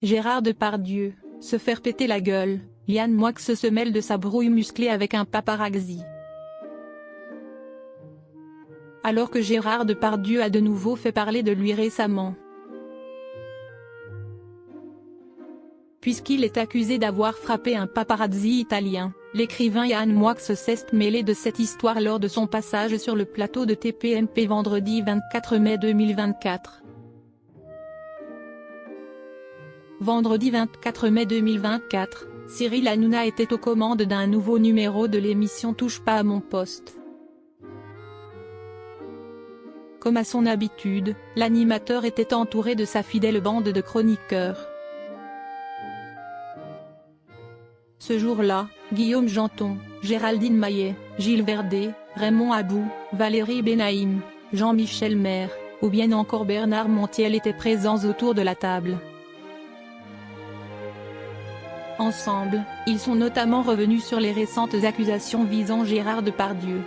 Gérard Depardieu, se faire péter la gueule, Yann Moix se mêle de sa brouille musclée avec un paparazzi. Alors que Gérard Depardieu a de nouveau fait parler de lui récemment. Puisqu'il est accusé d'avoir frappé un paparazzi italien, l'écrivain Yann Moix s'est mêlé de cette histoire lors de son passage sur le plateau de TPMP vendredi 24 mai 2024. Vendredi 24 mai 2024, Cyril Hanouna était aux commandes d'un nouveau numéro de l'émission Touche pas à mon poste. Comme à son habitude, l'animateur était entouré de sa fidèle bande de chroniqueurs. Ce jour-là, Guillaume Janton, Géraldine Maillet, Gilles Verdez, Raymond Abou, Valérie Benaïm, Jean-Michel Maire, ou bien encore Bernard Montiel étaient présents autour de la table. Ensemble, ils sont notamment revenus sur les récentes accusations visant Gérard Depardieu.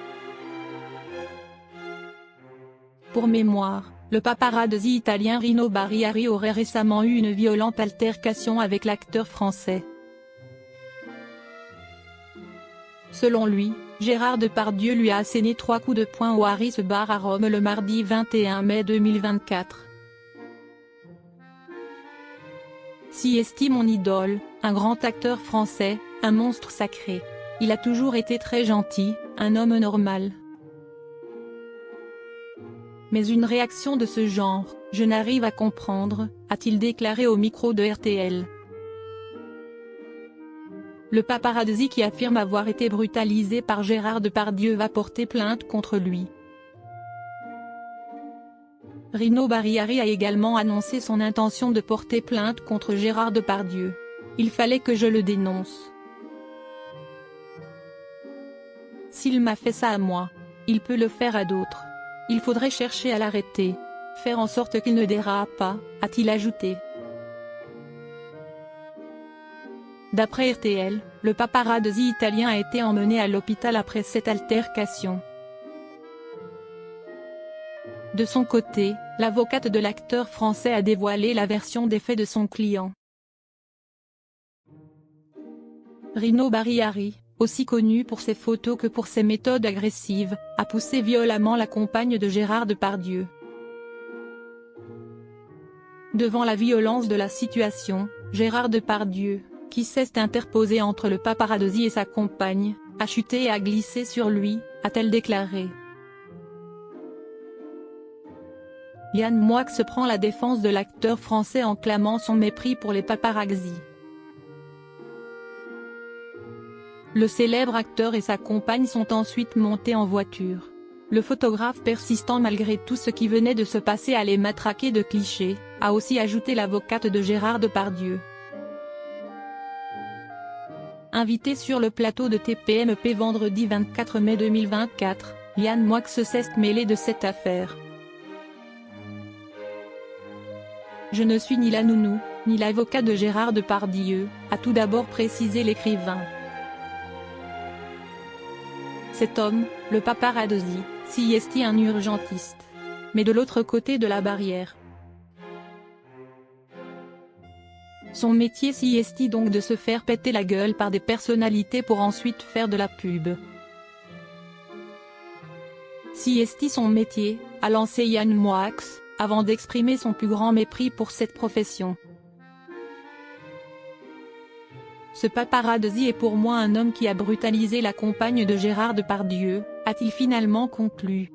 Pour mémoire, le paparazzi italien Rino Barriari aurait récemment eu une violente altercation avec l'acteur français. Selon lui, Gérard Depardieu lui a asséné 3 coups de poing au Harris Bar à Rome le mardi 21 mai 2024. Si estime mon idole, un grand acteur français, un monstre sacré. Il a toujours été très gentil, un homme normal. Mais une réaction de ce genre, je n'arrive à comprendre, a-t-il déclaré au micro de RTL. Le paparazzi qui affirme avoir été brutalisé par Gérard Depardieu va porter plainte contre lui. Rino Barriari a également annoncé son intention de porter plainte contre Gérard Depardieu. Il fallait que je le dénonce. S'il m'a fait ça à moi, il peut le faire à d'autres. Il faudrait chercher à l'arrêter, faire en sorte qu'il ne dérape pas, a-t-il ajouté. D'après RTL, le paparazzi italien a été emmené à l'hôpital après cette altercation. De son côté, l'avocate de l'acteur français a dévoilé la version des faits de son client. Rino Barriari, aussi connu pour ses photos que pour ses méthodes agressives, a poussé violemment la compagne de Gérard Depardieu. Devant la violence de la situation, Gérard Depardieu, qui s'est interposé entre le paparazzi et sa compagne, a chuté et a glissé sur lui, a-t-elle déclaré. Yann Moix prend la défense de l'acteur français en clamant son mépris pour les paparazzi. Le célèbre acteur et sa compagne sont ensuite montés en voiture. Le photographe persistant malgré tout ce qui venait de se passer à les matraquer de clichés, a aussi ajouté l'avocate de Gérard Depardieu. Invité sur le plateau de TPMP vendredi 24 mai 2024, Yann Moix s'est mêlé de cette affaire. Je ne suis ni la nounou, ni l'avocat de Gérard Depardieu, a tout d'abord précisé l'écrivain. Cet homme, le paparazzi, s'y est un urgentiste. Mais de l'autre côté de la barrière. Son métier s'y est donc de se faire péter la gueule par des personnalités pour ensuite faire de la pub. Si est son métier, a lancé Yann Moix, avant d'exprimer son plus grand mépris pour cette profession. Ce paparazzi est pour moi un homme qui a brutalisé la compagne de Gérard Depardieu, a-t-il finalement conclu.